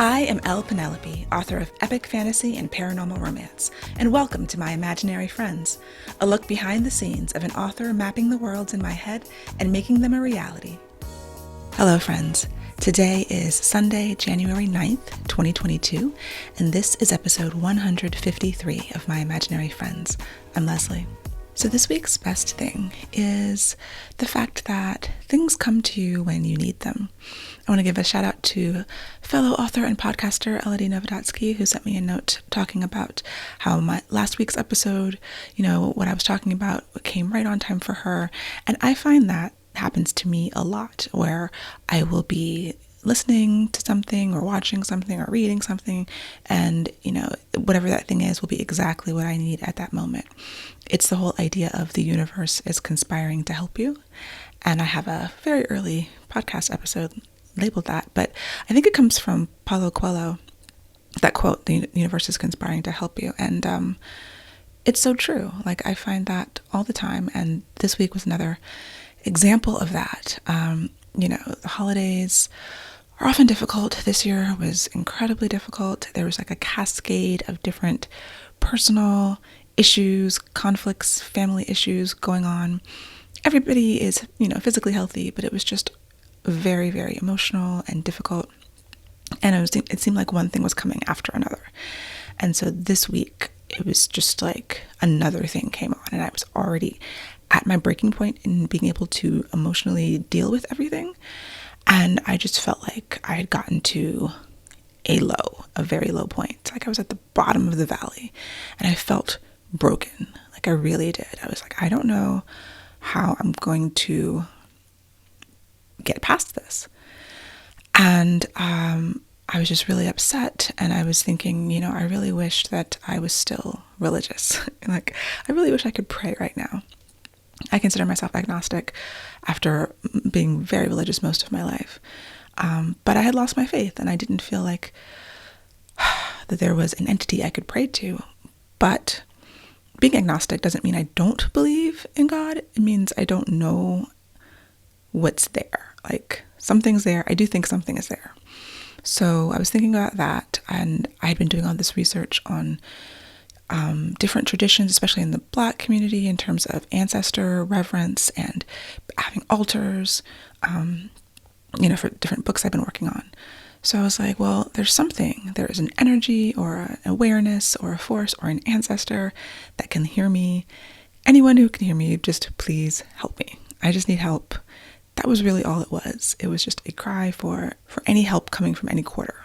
I am Penelope, author of epic fantasy and paranormal romance, and welcome to my Imaginary Friends, a look behind the scenes of an author mapping the worlds in my head and making them a reality. Hello friends, today is Sunday, January 9th, 2022, and this is episode 153 of my Imaginary Friends. I'm Leslie. So this week's best thing is the fact that things come to you when you need them. I want to give a shout out to fellow author and podcaster Elodie Novodatsky, who sent me a note talking about how my last week's episode, what I was talking about came right on time for her. And I find that happens to me a lot, where I will be listening to something or watching something or reading something, and whatever that thing is will be exactly what I need at that moment. It's the whole idea of the universe is conspiring to help you, and I have a very early podcast episode labeled that, but I think it comes from Paulo Coelho, that quote, the universe is conspiring to help you, and it's so true. Like, I find that all the time, and this week was another example of that. The holidays are often difficult. This year was incredibly difficult. There was like a cascade of different personal issues, conflicts, family issues going on. Everybody is, physically healthy, but it was just very, very emotional and difficult. And it seemed like one thing was coming after another. And so this week, it was just like another thing came on, and I was already at my breaking point in being able to emotionally deal with everything. And I just felt like I had gotten to a very low point. Like I was at the bottom of the valley, and I felt broken. Like I really did. I was like, I don't know how I'm going to get past this. And I was just really upset, and I was thinking, I really wish that I was still religious. Like, I really wish I could pray right now. I consider myself agnostic after being very religious most of my life. But I had lost my faith, and I didn't feel like that there was an entity I could pray to. But being agnostic doesn't mean I don't believe in God. It means I don't know what's there. Like, something's there. I do think something is there. So I was thinking about that, and I had been doing all this research on different traditions, especially in the Black community, in terms of ancestor reverence and having altars, for different books I've been working on. So I was like, well, there is an energy or an awareness or a force or an ancestor that can hear me. Anyone who can hear me, just please help me. I just need help. That was really all it was. It was just a cry for any help coming from any quarter.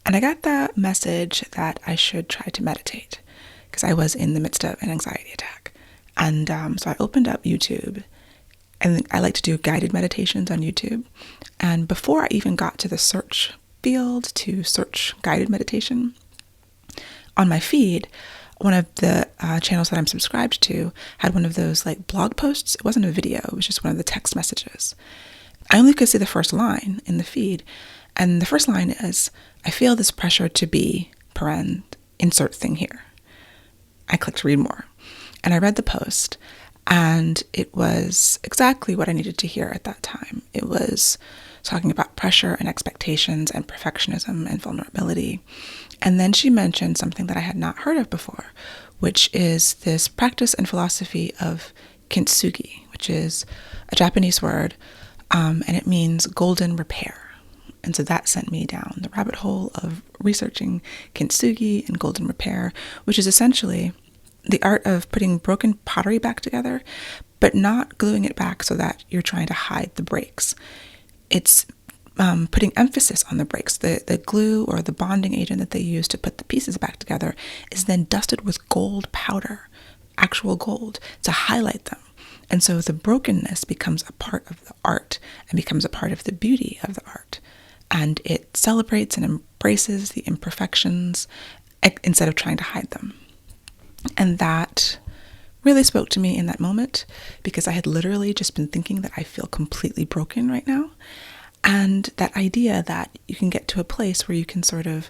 And I got the message that I should try to meditate, because I was in the midst of an anxiety attack. And so I opened up YouTube, and I like to do guided meditations on YouTube. And before I even got to the search field to search guided meditation, on my feed, one of the channels that I'm subscribed to had one of those like blog posts. It wasn't a video, it was just one of the text messages. I only could see the first line in the feed. And the first line is, I feel this pressure to be, insert thing here. I clicked read more, and I read the post, and it was exactly what I needed to hear at that time. It was talking about pressure and expectations and perfectionism and vulnerability. And then she mentioned something that I had not heard of before, which is this practice and philosophy of kintsugi, which is a Japanese word, and it means golden repair. And so that sent me down the rabbit hole of researching kintsugi and golden repair, which is essentially the art of putting broken pottery back together, but not gluing it back so that you're trying to hide the breaks. It's putting emphasis on the breaks. The glue or the bonding agent that they use to put the pieces back together is then dusted with gold powder, actual gold, to highlight them. And so the brokenness becomes a part of the art and becomes a part of the beauty of the art. And it celebrates and embraces the imperfections instead of trying to hide them. And that really spoke to me in that moment, because I had literally just been thinking that I feel completely broken right now. And that idea that you can get to a place where you can sort of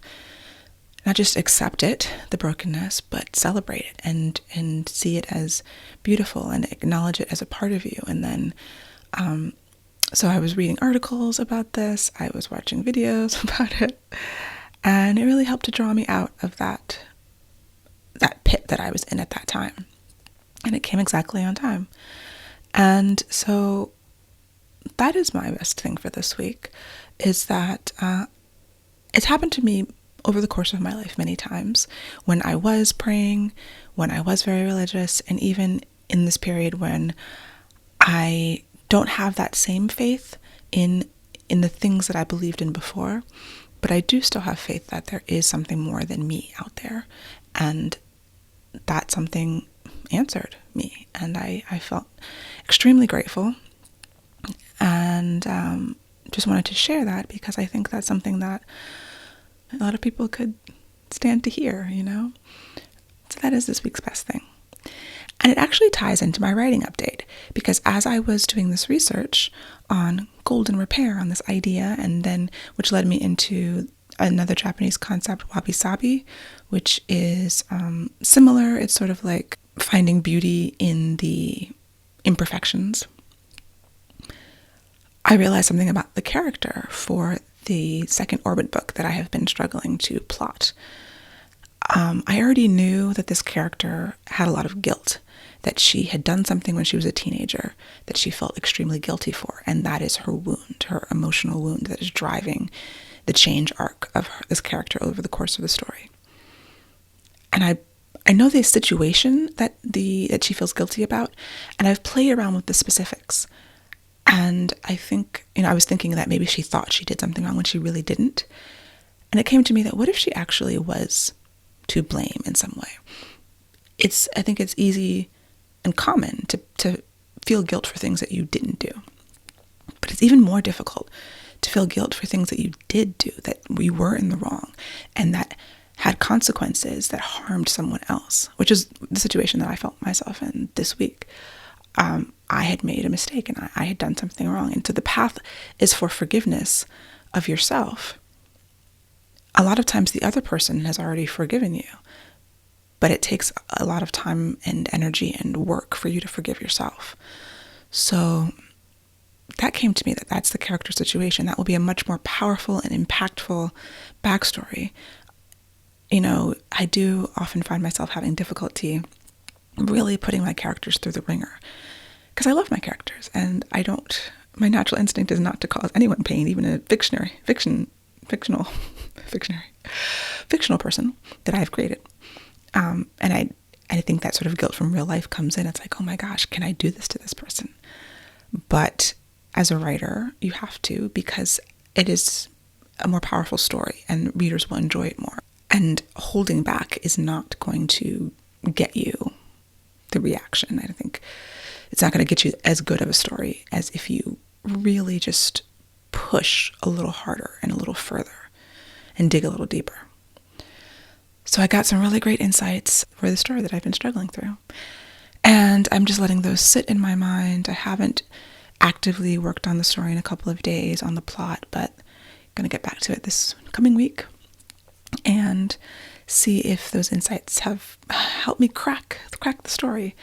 not just accept it, the brokenness, but celebrate it and see it as beautiful and acknowledge it as a part of you. And then So I was reading articles about this, I was watching videos about it, and it really helped to draw me out of that pit that I was in at that time. And it came exactly on time. And so that is my best thing for this week, is that it's happened to me over the course of my life many times, when I was praying, when I was very religious, and even in this period when I don't have that same faith in the things that I believed in before, but I do still have faith that there is something more than me out there, and that something answered me, and I felt extremely grateful, and just wanted to share that because I think that's something that a lot of people could stand to hear, So that is this week's best thing. And it actually ties into my writing update, because as I was doing this research on golden repair, on this idea, and then which led me into another Japanese concept, wabi-sabi, which is similar. It's sort of like finding beauty in the imperfections. I realized something about the character for the second Orbit book that I have been struggling to plot. I already knew that this character had a lot of guilt, that she had done something when she was a teenager that she felt extremely guilty for, and that is her wound, her emotional wound that is driving the change arc of this character over the course of the story. And I know the situation that she feels guilty about, and I've played around with the specifics. And I think, I was thinking that maybe she thought she did something wrong when she really didn't. And it came to me that what if she actually was to blame in some way? I think it's easy and common to feel guilt for things that you didn't do. But it's even more difficult to feel guilt for things that you did do, that you were in the wrong, and that had consequences that harmed someone else, which is the situation that I felt myself in this week. I had made a mistake and I had done something wrong. And so the path is for forgiveness of yourself. A lot of times the other person has already forgiven you, but it takes a lot of time and energy and work for you to forgive yourself. So that came to me that that's the character situation. That will be a much more powerful and impactful backstory. I do often find myself having difficulty really putting my characters through the ringer, because I love my characters, and my natural instinct is not to cause anyone pain, even a fictional person that I've created. And I think that sort of guilt from real life comes in. It's like, oh my gosh, can I do this to this person? But as a writer, you have to, because it is a more powerful story and readers will enjoy it more. And holding back is not going to get you the reaction. I think it's not going to get you as good of a story as if you really just push a little harder and a little further and dig a little deeper. So I got some really great insights for the story that I've been struggling through. And I'm just letting those sit in my mind. I haven't actively worked on the story in a couple of days on the plot, but I'm going to get back to it this coming week and see if those insights have helped me crack the story.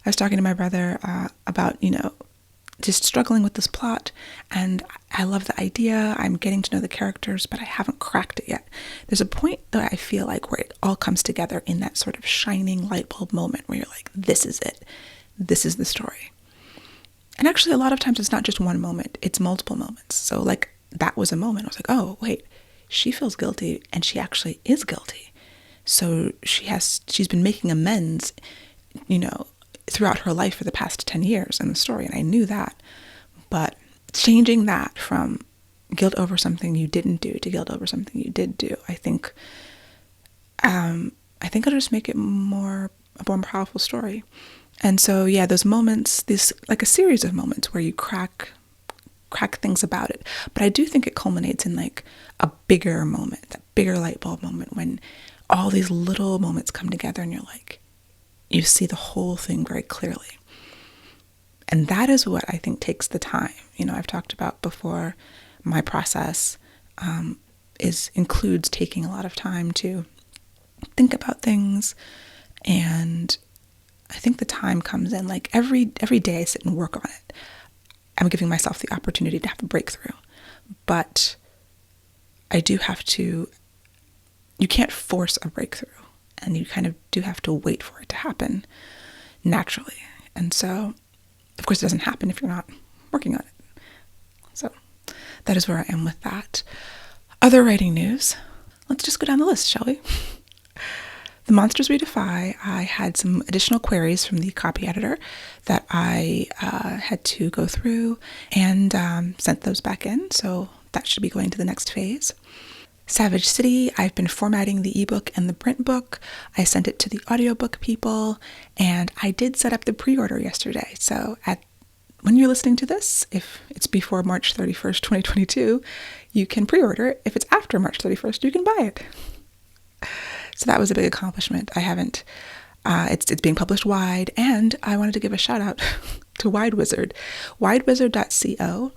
I was talking to my brother about, just struggling with this plot, and I love the idea. I'm getting to know the characters, but I haven't cracked it yet. There's a point that I feel like where it all comes together in that sort of shining light bulb moment where you're like, this is it. This is the story. And actually, a lot of times it's not just one moment, it's multiple moments. So like that was a moment. I was like, oh, wait, she feels guilty and she actually is guilty. So she's been making amends, throughout her life for the past 10 years in the story. And I knew that, but changing that from guilt over something you didn't do to guilt over something you did do, I think it'll just make it a more powerful story. And so, yeah, those moments, this like a series of moments where you crack things about it. But I do think it culminates in like a bigger moment, that bigger light bulb moment when all these little moments come together and you're like, you see the whole thing very clearly. And that is what I think takes the time. I've talked about before, my process includes taking a lot of time to think about things. And I think the time comes in, like every day I sit and work on it. I'm giving myself the opportunity to have a breakthrough. But I do have to, you can't force a breakthrough, and you kind of do have to wait for it to happen naturally. And so, of course, it doesn't happen if you're not working on it. So that is where I am with that. Other writing news. Let's just go down the list, shall we? The Monsters We Defy, I had some additional queries from the copy editor that I had to go through and sent those back in. So that should be going to the next phase. Savage City, I've been formatting the ebook and the print book. I sent it to the audiobook people, and I did set up the pre-order yesterday. So when you're listening to this, if it's before March 31st, 2022, you can pre-order it. If it's after March 31st, you can buy it. So that was a big accomplishment. I haven't, it's being published wide, and I wanted to give a shout out to Wide Wizard. Widewizard.co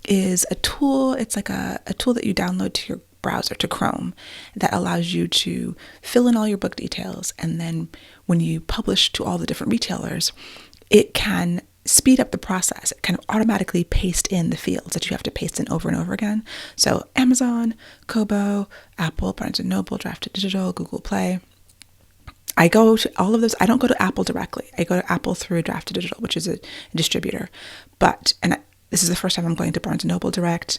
is a tool. It's like a tool that you download to your browser, to Chrome, that allows you to fill in all your book details. And then when you publish to all the different retailers, it can speed up the process. It kind of automatically paste in the fields that you have to paste in over and over again. So Amazon, Kobo, Apple, Barnes & Noble, Drafted Digital, Google Play. I go to all of those. I don't go to Apple directly. I go to Apple through Drafted Digital, which is a distributor. This is the first time I'm going to Barnes & Noble direct.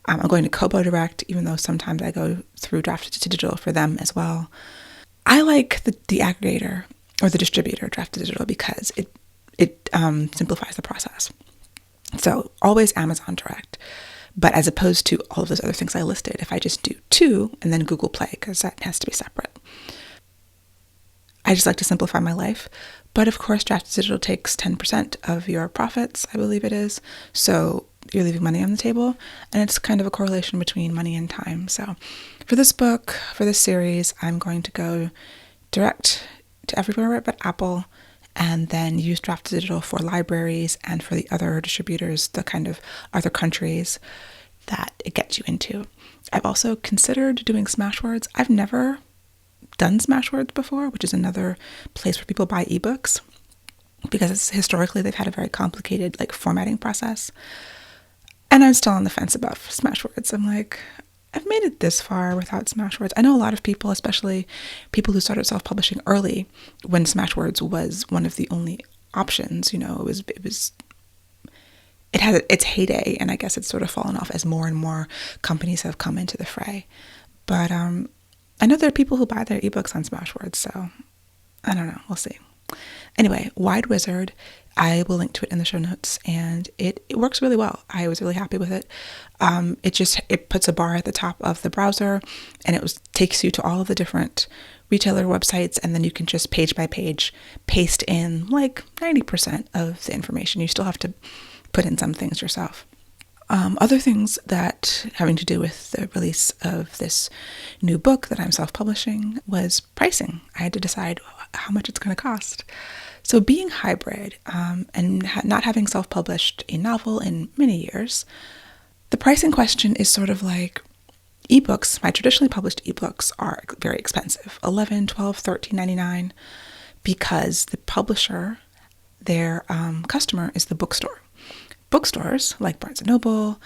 I'm going to Kobo direct, even though sometimes I go through Drafted Digital for them as well. I like the aggregator or the distributor, Drafted Digital, because it simplifies the process. So always Amazon direct, but as opposed to all of those other things I listed, if I just do 2 and then Google Play, because that has to be separate. I just like to simplify my life. But of course, Drafted Digital takes 10% of your profits, I believe it is. So you're leaving money on the table, and it's kind of a correlation between money and time. So for this book, for this series, I'm going to go direct to everywhere but Apple, and then use Drafted Digital for libraries and for the other distributors, the kind of other countries that it gets you into. I've also considered doing Smashwords. I've never done Smashwords before, which is another place where people buy ebooks, because historically they've had a very complicated formatting process. And I'm still on the fence about Smashwords. I'm like, I've made it this far without Smashwords. I know a lot of people, especially people who started self-publishing early, when Smashwords was one of the only options. It had its heyday, and I guess it's sort of fallen off as more and more companies have come into the fray. But I know there are people who buy their ebooks on Smashwords, so I don't know. We'll see. Anyway, Wide Wizard, I will link to it in the show notes, and it works really well. I was really happy with it. It puts a bar at the top of the browser, and it takes you to all of the different retailer websites, and then you can just page by page paste in 90% of the information. You still have to put in some things yourself. Other things that having to do with the release of this new book that I'm self-publishing was pricing. I had to decide how much it's going to cost. So being hybrid and not having self-published a novel in many years, the pricing question is sort of like ebooks. My traditionally published ebooks are very expensive, $11, $12, $13.99, because the publisher, their customer is the bookstore. Bookstores like Barnes & Noble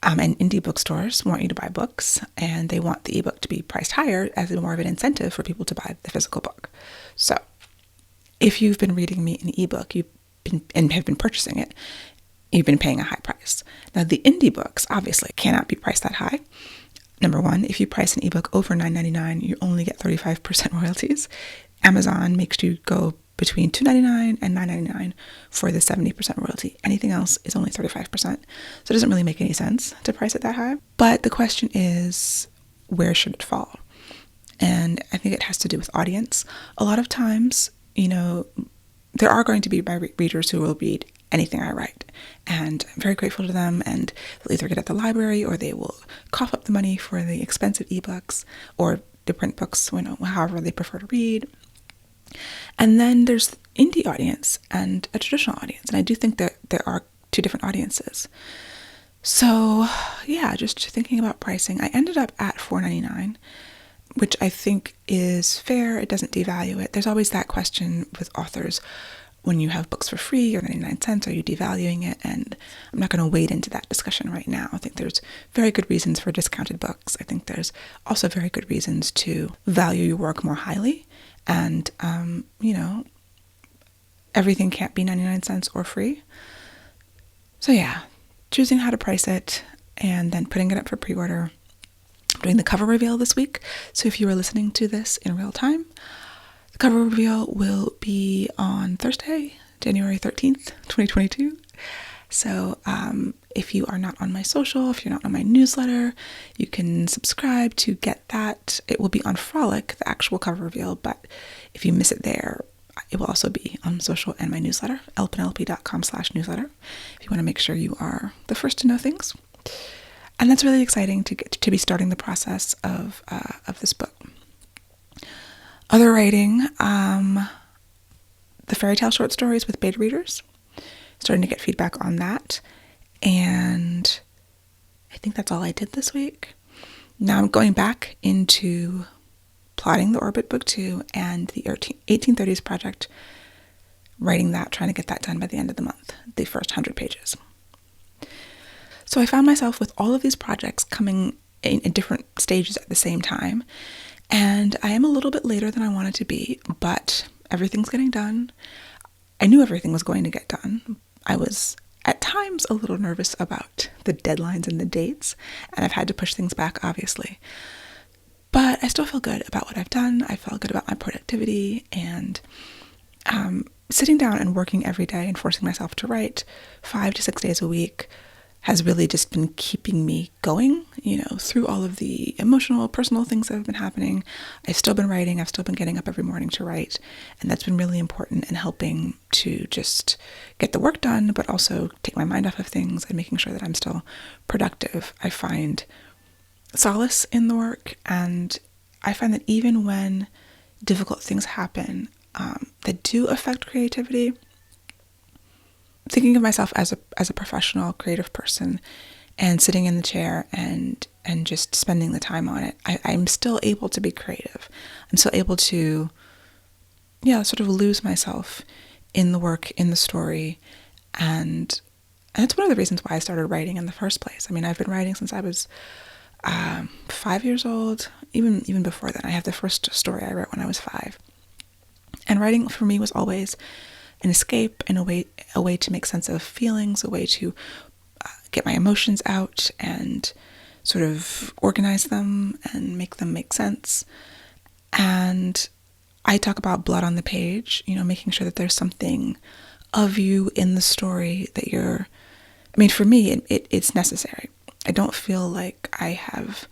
and indie bookstores want you to buy books, and they want the ebook to be priced higher as more of an incentive for people to buy the physical book. So if you've been reading me an ebook and have been purchasing it, you've been paying a high price. Now, the indie books obviously cannot be priced that high. Number one, if you price an ebook over $9.99, you only get 35% royalties. Amazon makes you go between $2.99 and $9.99 for the 70% royalty. Anything else is only 35%. So it doesn't really make any sense to price it that high. But the question is, where should it fall? And I think it has to do with audience. A lot of times, there are going to be my readers who will read anything I write. And I'm very grateful to them, and they'll either get it at the library or they will cough up the money for the expensive ebooks or the print books, however they prefer to read. And then there's indie audience and a traditional audience. And I do think that there are two different audiences. So yeah, just thinking about pricing, I ended up at $4.99, which I think is fair. It doesn't devalue it. There's always that question with authors. when you have books for free or 99 cents, are you devaluing it? And I'm not going to wade into that discussion right now. I think there's very good reasons for discounted books. I think there's also very good reasons to value your work more highly. And, everything can't be 99 cents or free. So yeah, choosing how to price it and then putting it up for pre-order. I'm doing the cover reveal this week. So if you are listening to this in real time, the cover reveal will be on Thursday, January 13th, 2022. So if you are not on my social, if you're not on my newsletter, you can subscribe to get that. It will be on Frolic, the actual cover reveal, but if you miss it there, it will also be on social and my newsletter, lpenelope.com/newsletter, if you want to make sure you are the first to know things. And that's really exciting to be starting the process of this book. Other writing, the fairy tale short stories with beta readers, starting to get feedback on that. And I think that's all I did this week. Now I'm going back into plotting the Orbit Book 2 and the 1830s project, writing that, trying to get that done by the end of the month, the first 100 pages. So I found myself with all of these projects coming in different stages at the same time, and I am a little bit later than I wanted to be, but everything's getting done. I knew everything was going to get done. I was at times a little nervous about the deadlines and the dates, and I've had to push things back, obviously. But I still feel good about what I've done. I feel good about my productivity, and sitting down and working every day and forcing myself to write 5 to 6 days a week has really just been keeping me going, through all of the emotional, personal things that have been happening. I've still been writing. I've still been getting up every morning to write. And that's been really important in helping to just get the work done, but also take my mind off of things and making sure that I'm still productive. I find solace in the work, and I find that even when difficult things happen that do affect creativity, thinking of myself as a professional creative person and sitting in the chair and just spending the time on it, I'm still able to be creative. I'm still able to sort of lose myself in the work, in the story, and that's one of the reasons why I started writing in the first place. I mean, I've been writing since I was 5 years old, even before then. I have the first story I wrote when I was 5. And writing for me was always an escape and a way to make sense of feelings, a way to get my emotions out and sort of organize them and make them make sense. And I talk about blood on the page, making sure that there's something of you in the story that for me, it's necessary. I don't feel like I have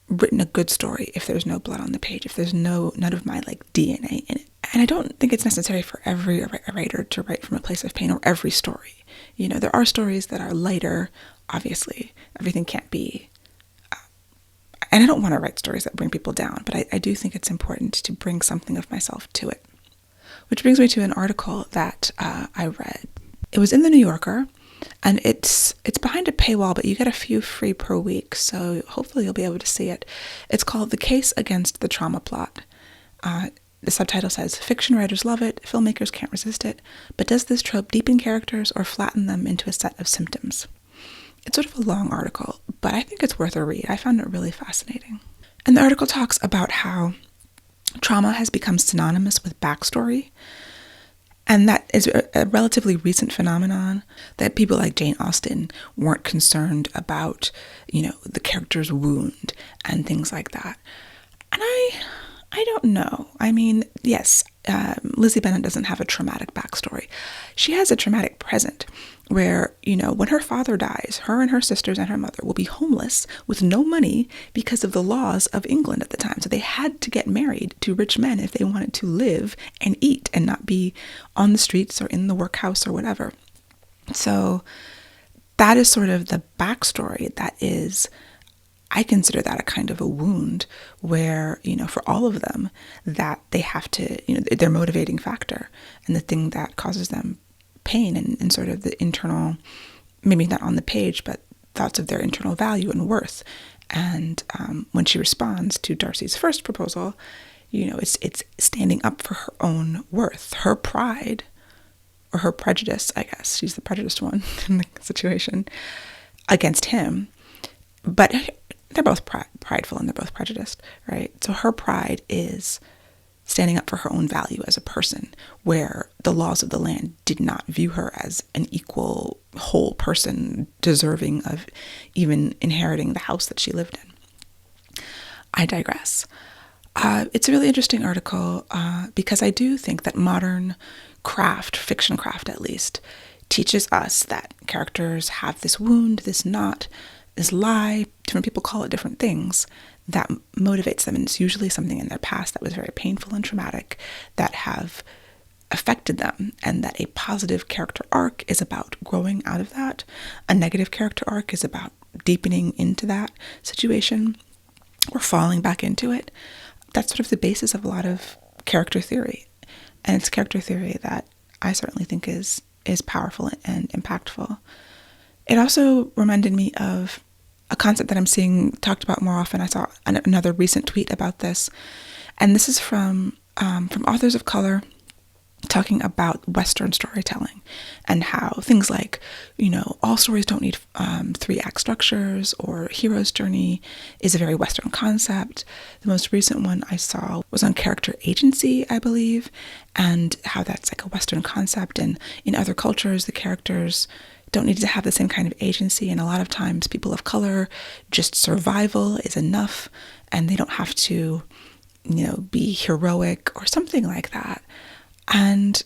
written a good story if there's no blood on the page, if there's none of my DNA in it. And I don't think it's necessary for every writer to write from a place of pain, or every story. There are stories that are lighter, obviously. Everything can't be, and I don't want to write stories that bring people down, but I do think it's important to bring something of myself to it. Which brings me to an article that I read. It was in the New Yorker, and it's behind a paywall, but you get a few free per week, so hopefully you'll be able to see it. It's called The Case Against the Trauma Plot. The subtitle says, "Fiction writers love it, filmmakers can't resist it, but does this trope deepen characters or flatten them into a set of symptoms?" It's sort of a long article, but I think it's worth a read. I found it really fascinating. And the article talks about how trauma has become synonymous with backstory, and that is a relatively recent phenomenon, that people like Jane Austen weren't concerned about, the character's wound and things like that. And I don't know. I mean, yes, Lizzie Bennet doesn't have a traumatic backstory. She has a traumatic present where, when her father dies, her and her sisters and her mother will be homeless with no money because of the laws of England at the time. So they had to get married to rich men if they wanted to live and eat and not be on the streets or in the workhouse or whatever. So that is sort of the backstory. That is, I consider that a kind of a wound where, for all of them, that they have to, their motivating factor and the thing that causes them pain and sort of the internal, maybe not on the page, but thoughts of their internal value and worth. And when she responds to Darcy's first proposal, it's standing up for her own worth, her pride, or her prejudice, I guess, she's the prejudiced one in the situation, against him. But they're both prideful and they're both prejudiced, right? So her pride is standing up for her own value as a person, where the laws of the land did not view her as an equal, whole person deserving of even inheriting the house that she lived in. I digress. It's a really interesting article because I do think that modern craft, fiction craft at least, teaches us that characters have this wound, this knot, this lie. Different people call it different things that motivates them. And it's usually something in their past that was very painful and traumatic that have affected them, and that a positive character arc is about growing out of that. A negative character arc is about deepening into that situation or falling back into it. That's sort of the basis of a lot of character theory. And it's character theory that I certainly think is powerful and impactful. It also reminded me of a concept that I'm seeing talked about more often. I saw another recent tweet about this, and this is from authors of color talking about Western storytelling and how things like, all stories don't need 3-act structures, or hero's journey is a very Western concept. The most recent one I saw was on character agency, I believe, and how that's like a Western concept, and in other cultures the characters don't need to have the same kind of agency, and a lot of times people of color, just survival is enough and they don't have to, be heroic or something like that. And,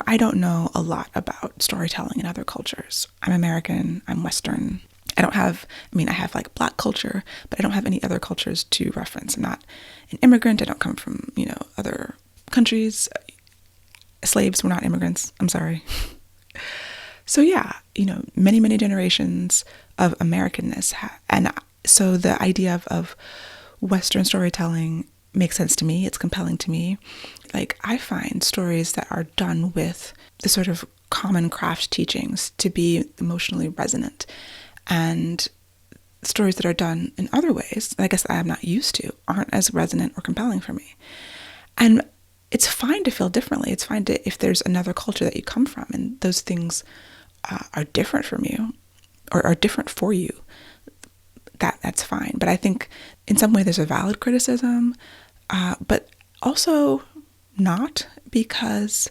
I don't know a lot about storytelling in other cultures. I'm American, I'm Western. I have like Black culture, but I don't have any other cultures to reference. I'm not an immigrant. I don't come from, other countries. Slaves were not immigrants. I'm sorry. So yeah, many, many generations of Americanness. And so the idea of Western storytelling makes sense to me. It's compelling to me. Like, I find stories that are done with the sort of common craft teachings to be emotionally resonant, and stories that are done in other ways, I guess I am not used to, aren't as resonant or compelling for me. And it's fine to feel differently. It's fine if there's another culture that you come from and those things are different from you or are different for you. That's fine. But I think in some way there's a valid criticism, but also not, because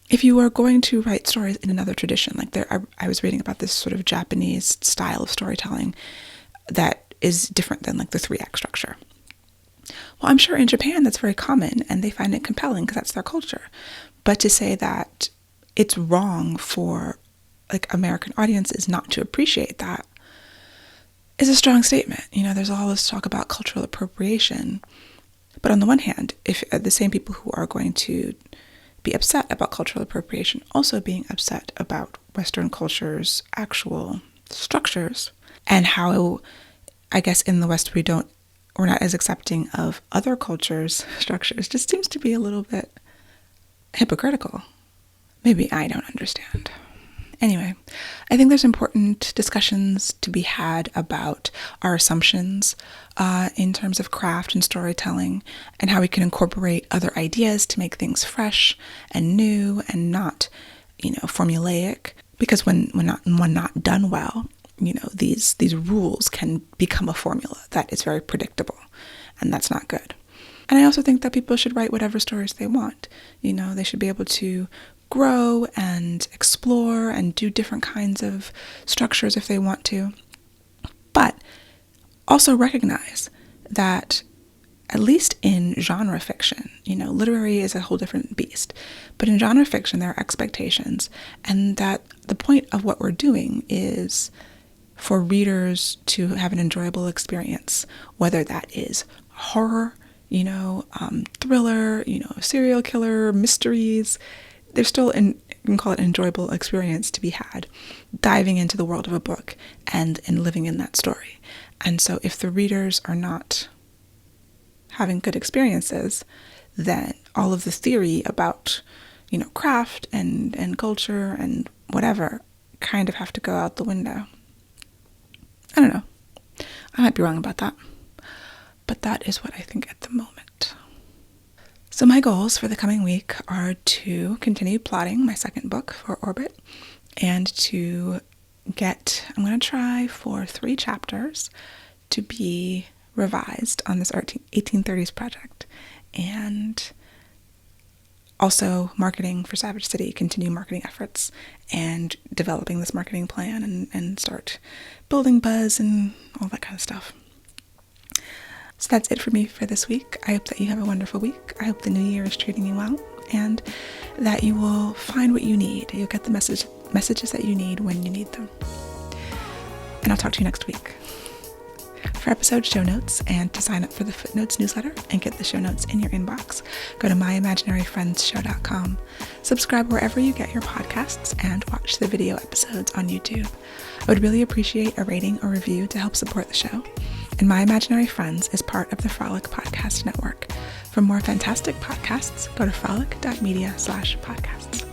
if you are going to write stories in another tradition, like I was reading about this sort of Japanese style of storytelling that is different than like the 3-act structure. Well, I'm sure in Japan that's very common and they find it compelling because that's their culture. But to say that it's wrong for like American audiences not to appreciate that is a strong statement. There's all this talk about cultural appropriation. But on the one hand, if the same people who are going to be upset about cultural appropriation also being upset about Western culture's actual structures, and how, I guess in the West we're not as accepting of other cultures' structures, just seems to be a little bit hypocritical. Maybe I don't understand. Anyway, I think there's important discussions to be had about our assumptions in terms of craft and storytelling, and how we can incorporate other ideas to make things fresh and new and not, formulaic. Because when not done well, these rules can become a formula that is very predictable, and that's not good. And I also think that people should write whatever stories they want. They should be able to grow and explore and do different kinds of structures if they want to. But also recognize that, at least in genre fiction, literary is a whole different beast, but in genre fiction there are expectations, and that the point of what we're doing is for readers to have an enjoyable experience, whether that is horror, thriller, serial killer, mysteries. There's still you can call it an enjoyable experience to be had, diving into the world of a book and living in that story. And so if the readers are not having good experiences, then all of the theory about, craft and culture and whatever kind of have to go out the window. I don't know. I might be wrong about that. But that is what I think at the moment. So my goals for the coming week are to continue plotting my second book for Orbit and to I'm going to try for 3 chapters to be revised on this 1830s project, and also marketing for Savage City, continue marketing efforts and developing this marketing plan and start building buzz and all that kind of stuff. So that's it for me for this week. I hope that you have a wonderful week. I hope the new year is treating you well and that you will find what you need. You'll get the messages that you need when you need them. And I'll talk to you next week. For episode show notes and to sign up for the Footnotes newsletter and get the show notes in your inbox, go to myimaginaryfriendsshow.com. Subscribe wherever you get your podcasts and watch the video episodes on YouTube. I would really appreciate a rating or review to help support the show. And My Imaginary Friends is part of the Frolic Podcast Network. For more fantastic podcasts, go to frolic.media/podcasts.